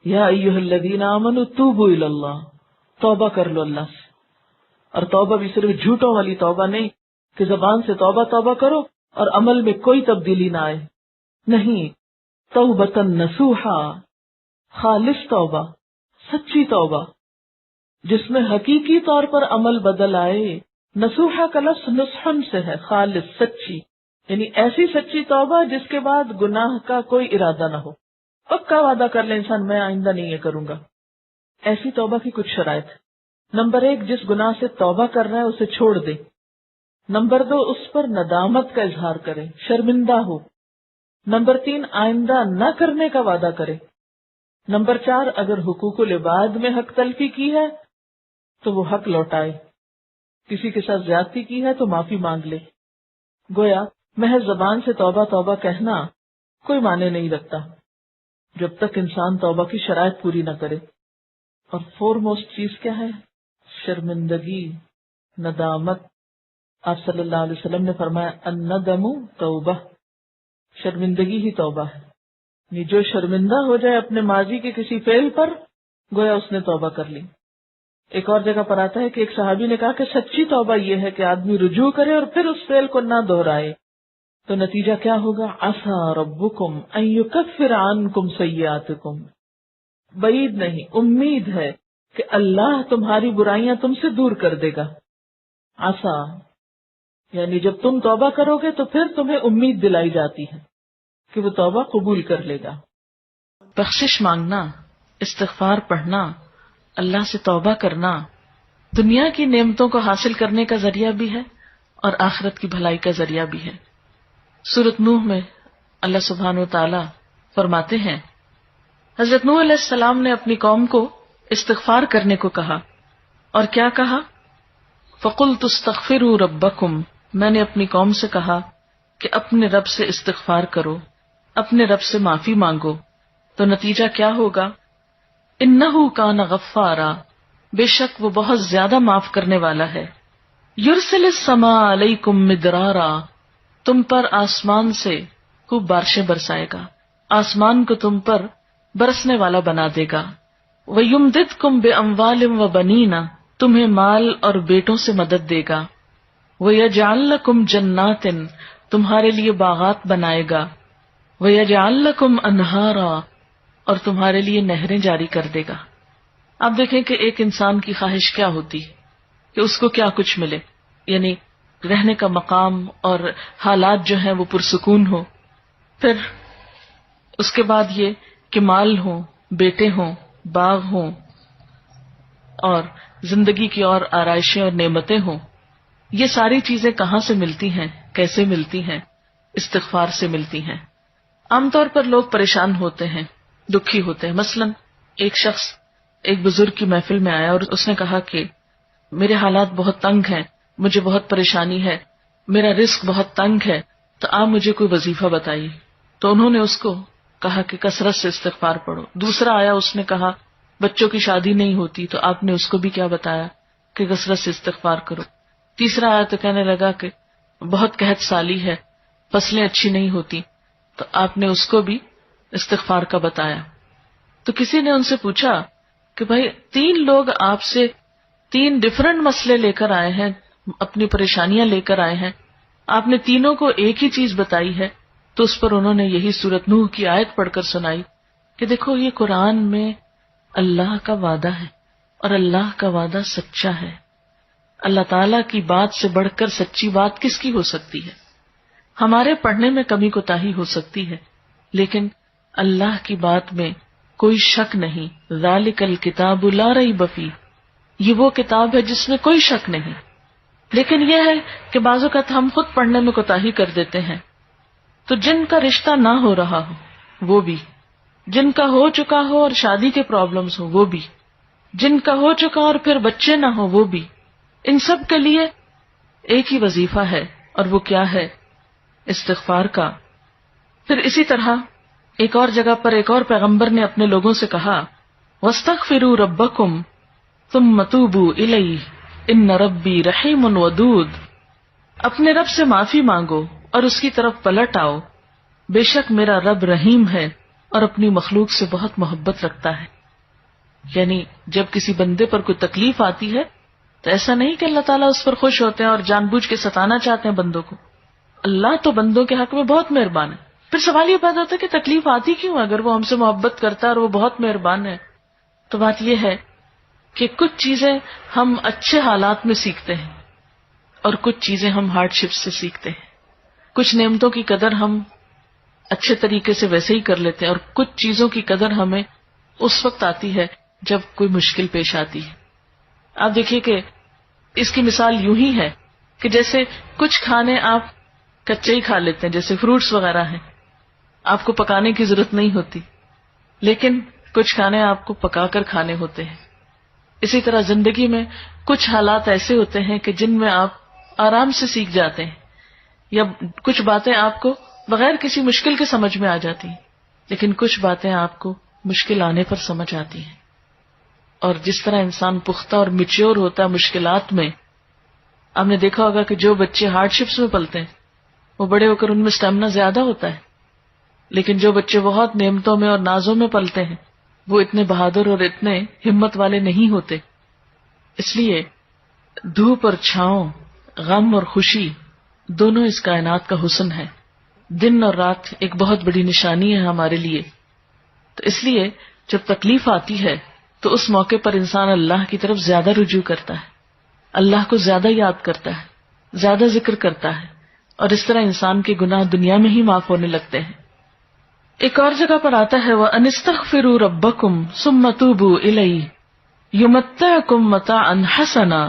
یا ایھا الذین آمنوا توبوا الی اللہ، توبہ کر لو اللہ سے. اور توبہ بھی صرف جھوٹوں والی توبہ نہیں کہ زبان سے توبہ توبہ کرو اور عمل میں کوئی تبدیلی نہ آئے، نہیں. توبۃ نصوحا، خالص توبہ، سچی توبہ جس میں حقیقی طور پر عمل بدل آئے. نصوحا کا لفظ نصحن سے ہے، خالص، سچی، یعنی ایسی سچی توبہ جس کے بعد گناہ کا کوئی ارادہ نہ ہو. پکا وعدہ کر لے انسان میں آئندہ نہیں یہ کروں گا. ایسی توبہ کی کچھ شرائط ہے. نمبر 1، جس گناہ سے توبہ کر رہا ہے اسے چھوڑ دے. نمبر 2، اس پر ندامت کا اظہار کرے، شرمندہ ہو. نمبر 3، آئندہ نہ کرنے کا وعدہ کرے. نمبر 4، اگر حقوق العباد میں حق تلفی کی ہے تو وہ حق لوٹائے. کسی کے ساتھ زیادتی کی ہے تو معافی مانگ لے. گویا محض زبان سے توبہ توبہ کہنا کوئی معنی نہیں رکھتا جب تک انسان توبہ کی شرائط پوری نہ کرے. اور فور موسٹ چیز کیا ہے؟ شرمندگی، ندامت. آپ صلی اللہ علیہ وسلم نے فرمایا الندم توبہ، شرمندگی ہی توبہ ہے. یہ جو شرمندہ ہو جائے اپنے ماضی کے کسی فعل پر، گویا اس نے توبہ کر لی. ایک اور جگہ پر آتا ہے کہ ایک صحابی نے کہا کہ سچی توبہ یہ ہے کہ آدمی رجوع کرے اور پھر اس فعل کو نہ دہرائے. تو نتیجہ کیا ہوگا؟ عسیٰ ربکم ان یکفر عنکم سیئاتکم، بعید نہیں، امید ہے کہ اللہ تمہاری برائیاں تم سے دور کر دے گا. عسیٰ یعنی جب تم توبہ کرو گے تو پھر تمہیں امید دلائی جاتی ہے کہ وہ توبہ قبول کر لے گا. بخشش مانگنا، استغفار پڑھنا، اللہ سے توبہ کرنا دنیا کی نعمتوں کو حاصل کرنے کا ذریعہ بھی ہے اور آخرت کی بھلائی کا ذریعہ بھی ہے. سورۃ نوح میں اللہ سبحانہ و تعالی فرماتے ہیں، حضرت نوح علیہ السلام نے اپنی قوم کو استغفار کرنے کو کہا اور کیا کہا؟ فَقُلْتُ اسْتَغْفِرُوا رَبَّكُمْ، میں نے اپنی قوم سے کہا کہ اپنے رب سے استغفار کرو، اپنے رب سے معافی مانگو. تو نتیجہ کیا ہوگا؟ انہو کان غفارا، بے شک وہ بہت زیادہ معاف کرنے والا ہے. یرسل السماء علیکم مدرارا، تم پر آسمان سے خوب بارشیں برسائے گا، آسمان کو تم پر برسنے والا بنا دے گا. وَيُمْدِدْكُمْ بِأَمْوَالٍ وَبَنِينَ، تمہیں مال اور بیٹوں سے مدد دے گا. وَيَجْعَلْ لَكُمْ جَنَّاتٍ، تمہارے لیے باغات بنائے گا. وَيَجْعَلْ لَكُمْ أَنْهَارًا، اور تمہارے لیے نہریں جاری کر دے گا. آپ دیکھیں کہ ایک انسان کی خواہش کیا ہوتی ہے کہ اس کو کیا کچھ ملے، یعنی رہنے کا مقام اور حالات جو ہیں وہ پرسکون ہو. پھر اس کے بعد یہ کہ مال ہوں، بیٹے ہوں، باغ ہوں اور زندگی کی اور آرائشیں اور نعمتیں ہوں. یہ ساری چیزیں کہاں سے ملتی ہیں، کیسے ملتی ہیں؟ استغفار سے ملتی ہیں. عام طور پر لوگ پریشان ہوتے ہیں، دکھی ہوتے ہیں. مثلا ایک شخص ایک بزرگ کی محفل میں آیا اور اس نے کہا کہ میرے حالات بہت تنگ ہیں، مجھے بہت پریشانی ہے، میرا رزق بہت تنگ ہے، تو آپ مجھے کوئی وظیفہ بتائیے. تو انہوں نے اس کو کہا کہ کثرت سے استغفار پڑھو. دوسرا آیا، اس نے کہا بچوں کی شادی نہیں ہوتی، تو آپ نے اس کو بھی کیا بتایا کہ کثرت سے استغفار کرو. تیسرا آیا تو کہنے لگا کہ بہت قحط سالی ہے، فصلیں اچھی نہیں ہوتی، تو آپ نے اس کو بھی استغفار کا بتایا. تو کسی نے ان سے پوچھا کہ بھائی 3 لوگ آپ سے 3 ڈفرنٹ مسئلے لے کر آئے ہیں، اپنی پریشانیاں لے کر آئے ہیں، آپ نے تینوں کو ایک ہی چیز بتائی ہے. تو اس پر انہوں نے یہی سورۃ نوح کی آیت پڑھ کر سنائی کہ دیکھو یہ قرآن میں اللہ کا وعدہ ہے اور اللہ کا وعدہ سچا ہے. اللہ تعالیٰ کی بات سے بڑھ کر سچی بات کس کی ہو سکتی ہے؟ ہمارے پڑھنے میں کمی کوتاہی ہو سکتی ہے، لیکن اللہ کی بات میں کوئی شک نہیں. ذالک الکتاب لا ریب فیہ، یہ وہ کتاب ہے جس میں کوئی شک نہیں. لیکن یہ ہے کہ بعض اوقات ہم خود پڑھنے میں کوتاہی کر دیتے ہیں. تو جن کا رشتہ نہ ہو رہا ہو وہ بھی، جن کا ہو چکا ہو اور شادی کے پرابلمز ہو وہ بھی، جن کا ہو چکا اور پھر بچے نہ ہو وہ بھی، ان سب کے لیے ایک ہی وظیفہ ہے، اور وہ کیا ہے؟ استغفار کا. پھر اسی طرح ایک اور جگہ پر ایک اور پیغمبر نے اپنے لوگوں سے کہا وَاسْتَغْفِرُوا رَبَّكُمْ ثُمَّ تُوبُوا إِلَيْهِ إِنَّ رَبِّي رَحِيمٌ وَدُودٌ، اپنے رب سے معافی مانگو اور اس کی طرف پلٹ آؤ، بے شک میرا رب رحیم ہے اور اپنی مخلوق سے بہت محبت رکھتا ہے. یعنی جب کسی بندے پر کوئی تکلیف آتی ہے تو ایسا نہیں کہ اللہ تعالیٰ اس پر خوش ہوتے ہیں اور جان بوجھ کے ستانا چاہتے ہیں بندوں کو. اللہ تو بندوں کے حق میں بہت مہربان ہے. پھر سوال یہ پیدا ہوتا ہے کہ تکلیف آتی کیوں؟ اگر وہ ہم سے محبت کرتا ہے اور وہ بہت مہربان ہے. تو بات یہ ہے کہ کچھ چیزیں ہم اچھے حالات میں سیکھتے ہیں اور کچھ چیزیں ہم ہارڈ شپ سے سیکھتے ہیں. کچھ نعمتوں کی قدر ہم اچھے طریقے سے ویسے ہی کر لیتے ہیں اور کچھ چیزوں کی قدر ہمیں اس وقت آتی ہے جب کوئی مشکل پیش آتی ہے. آپ دیکھیے کہ اس کی مثال یوں ہی ہے کہ جیسے کچھ کھانے آپ کچے ہی کھا لیتے ہیں، جیسے فروٹس وغیرہ ہیں، آپ کو پکانے کی ضرورت نہیں ہوتی، لیکن کچھ کھانے آپ کو پکا کر کھانے ہوتے ہیں. اسی طرح زندگی میں کچھ حالات ایسے ہوتے ہیں کہ جن میں آپ آرام سے سیکھ جاتے ہیں، یا کچھ باتیں آپ کو بغیر کسی مشکل کے سمجھ میں آ جاتی ہیں، لیکن کچھ باتیں آپ کو مشکل آنے پر سمجھ آتی ہیں. اور جس طرح انسان پختہ اور میچور ہوتا ہے مشکلات میں، آپ نے دیکھا ہوگا کہ جو بچے ہارڈ شپس میں پلتے ہیں وہ بڑے ہو کر ان میں اسٹیمنا زیادہ ہوتا ہے، لیکن جو بچے بہت نعمتوں میں اور نازوں میں پلتے ہیں وہ اتنے بہادر اور اتنے ہمت والے نہیں ہوتے. اس لیے دھوپ اور چھاؤں، غم اور خوشی دونوں اس کائنات کا حسن ہے. دن اور رات ایک بہت بڑی نشانی ہے ہمارے لیے. تو اس لیے جب تکلیف آتی ہے تو اس موقع پر انسان اللہ کی طرف زیادہ رجوع کرتا ہے، اللہ کو زیادہ یاد کرتا ہے، زیادہ ذکر کرتا ہے، اور اس طرح انسان کے گناہ دنیا میں ہی معاف ہونے لگتے ہیں. ایک اور جگہ پر آتا ہے وَأَنِ اسْتَغْفِرُوا رَبَّكُمْ ثُمَّ تُوبُوا إِلَيْهِ يُمَتِّعْكُمْ مَتَاعًا حَسَنًا،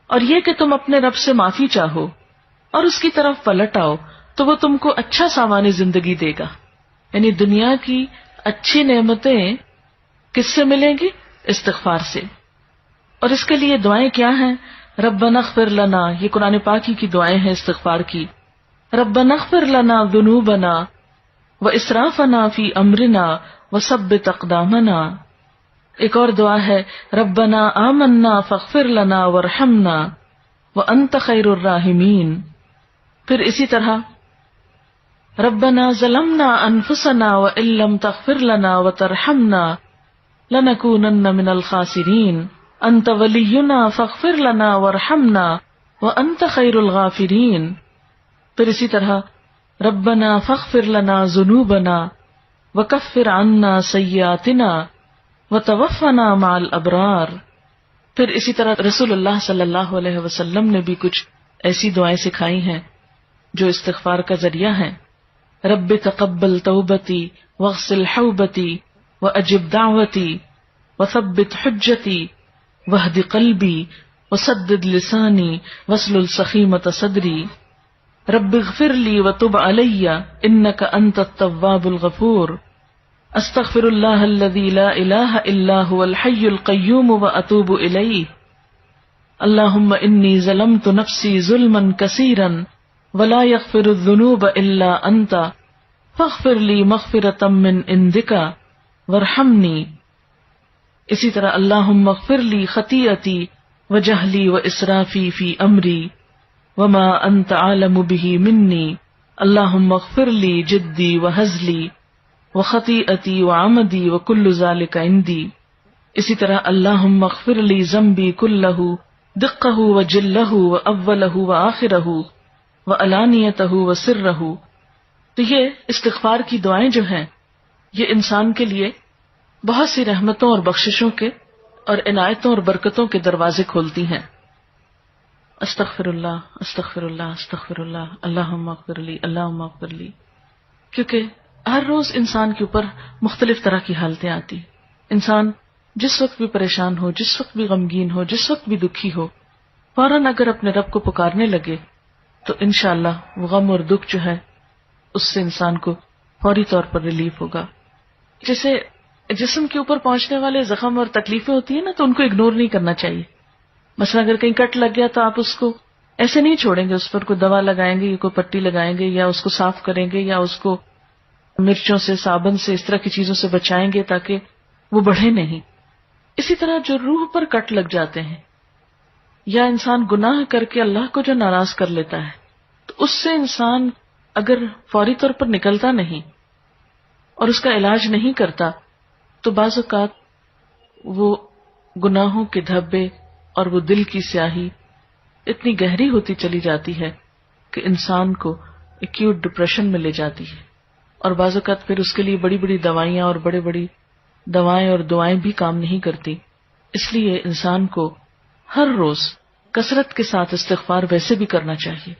اور یہ کہ تم اپنے رب سے معافی چاہو اور اس کی طرف پلٹ آؤ تو وہ تم کو اچھا سامان زندگی دے گا. یعنی دنیا کی اچھی نعمتیں کس سے ملیں گی؟ استغفار سے. اور اس کے لیے دعائیں کیا ہیں؟ ربنا اغفر لنا، یہ قرآن پاکی کی دعائیں ہیں استغفار کی. ربنا اغفر لنا ذنوبنا واسرافنا فی امرنا وثبت اقدامنا. ایک اور دعا ہے ربنا آمنا فاغفر لنا وارحمنا وانت خیر الراحمین. پھر اسی طرح ربنا ظلمنا انفسنا وان لم تغفر لنا وترحمنا لنکونن من الخاسرین انت ولینا فاغفر لنا وارحمنا وانت خیر الغافرین. پھر اسی طرح ربنا فاغفر لنا ذنوبنا وکفر عنا سیئاتنا وتوفنا مع الابرار. پھر اسی طرح رسول اللہ صلی اللہ علیہ وسلم نے بھی کچھ ایسی دعائیں سکھائی ہیں جو استغفار کا ذریعہ ہیں. رب تقبل توبتی واغسل حوبتی واجب دعوتی وثبت حجتی واہد قلبی وسدد لسانی واسلل سخیمۃ صدری. رب اغفر لی وتب علی انک انت التواب الغفور. استغفر اللہ الذی لا الہ الا هو الحی القیوم واتوب الیہ. اللہم انی ظلمت نفسی ظلما کثیرا ولا یغفر الذنوب الا انت فاغفر لی مغفرۃ من عندک وارحمنی. اسی طرح اللہم اغفر لی خطیئتی وجہلی واسرافی فی امری وما انت عالم بہ منی. اللہم اغفر لی جدی وہزلی وخطیئتی وعمدی وکل ذلک عندی. اسی طرح اللہم اغفر لی ذنبی کلہ دقہ وجلہ واولہ وآخرہ وعلانیتہ وسرہ. تو یہ استغفار کی دعائیں جو ہیں یہ انسان کے لیے بہت سی رحمتوں اور بخششوں کے اور عنایتوں اور برکتوں کے دروازے کھولتی ہیں. استغفر اللہ استغفر اللہ استغفر اللہ اللہم اغفر لی اللہم اغفر لی. کیونکہ ہر روز انسان کے اوپر مختلف طرح کی حالتیں آتی. انسان جس وقت بھی پریشان ہو، جس وقت بھی غمگین ہو، جس وقت بھی دکھی ہو، فوراً اگر اپنے رب کو پکارنے لگے تو انشاءاللہ وہ غم اور دکھ جو ہے اس سے انسان کو فوری طور پر ریلیف ہوگا. جیسے جسم کے اوپر پہنچنے والے زخم اور تکلیفیں ہوتی ہیں نا، تو ان کو اگنور نہیں کرنا چاہیے. مثلا اگر کہیں کٹ لگ گیا تو آپ اس کو ایسے نہیں چھوڑیں گے، اس پر کوئی دوا لگائیں گے یا کوئی پٹی لگائیں گے یا اس کو صاف کریں گے یا اس کو مرچوں سے، صابن سے، اس طرح کی چیزوں سے بچائیں گے تاکہ وہ بڑھے نہیں. اسی طرح جو روح پر کٹ لگ جاتے ہیں یا انسان گناہ کر کے اللہ کو جو ناراض کر لیتا ہے تو اس سے انسان اگر فوری طور پر نکلتا نہیں اور اس کا علاج نہیں کرتا تو بعض اوقات وہ گناہوں کے دھبے اور وہ دل کی سیاہی اتنی گہری ہوتی چلی جاتی ہے کہ انسان کو ایکیوٹ ڈپریشن میں لے جاتی ہے، اور بعض اوقات پھر اس کے لیے بڑی بڑی دوائیاں اور بڑی بڑی دوائیں اور دعائیں بھی کام نہیں کرتی. اس لیے انسان کو ہر روز کثرت کے ساتھ استغفار ویسے بھی کرنا چاہیے.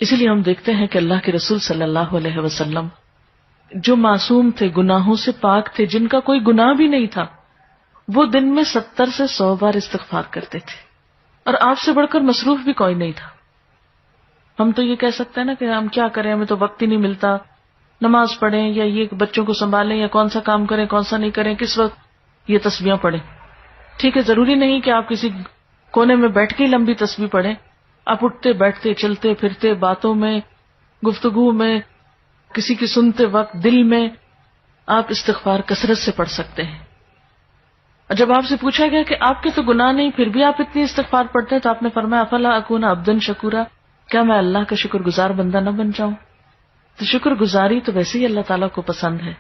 اسی لیے ہم دیکھتے ہیں کہ اللہ کے رسول صلی اللہ علیہ وسلم جو معصوم تھے، گناہوں سے پاک تھے، جن کا کوئی گناہ بھی نہیں تھا، وہ دن میں 70 سے 100 بار استغفار کرتے تھے، اور آپ سے بڑھ کر مصروف بھی کوئی نہیں تھا. ہم تو یہ کہہ سکتے ہیں نا کہ ہم کیا کریں، ہمیں تو وقت ہی نہیں ملتا، نماز پڑھیں یا یہ بچوں کو سنبھالیں یا کون سا کام کریں کون سا نہیں کریں، کس وقت یہ تسبیحاں پڑھیں. ٹھیک ہے، ضروری نہیں کہ آپ کسی کونے میں بیٹھ کے لمبی تسبیح پڑھیں، آپ اٹھتے بیٹھتے چلتے پھرتے باتوں میں گفتگو میں کسی کی سنتے وقت دل میں آپ استغفار کثرت سے پڑھ سکتے ہیں. اور جب آپ سے پوچھا گیا کہ آپ کے تو گناہ نہیں پھر بھی آپ اتنی استغفار پڑھتے ہیں، تو آپ نے فرمایا افلا اکون عبدا شکورا، کیا میں اللہ کا شکر گزار بندہ نہ بن جاؤں؟ تو شکر گزاری تو ویسے ہی اللہ تعالیٰ کو پسند ہے.